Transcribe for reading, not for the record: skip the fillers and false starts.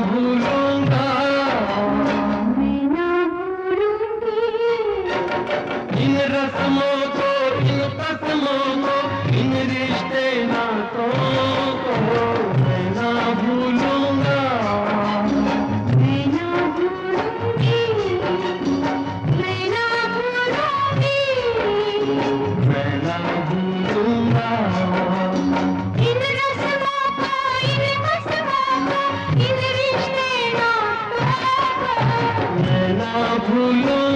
भूलूंगा, मैं ना भूलूंगी इन रस्मों को, इन कसमों को, इन रिश्ते नातों को मैं ना भूलूंगा, मैं ना भूलूंगी, मैं ना भूलूंगी मैं ना भूलूंगा इन रस्मों को, इन कसमों को, इन रिश्ते नातों को मैं ना भूलूंगा।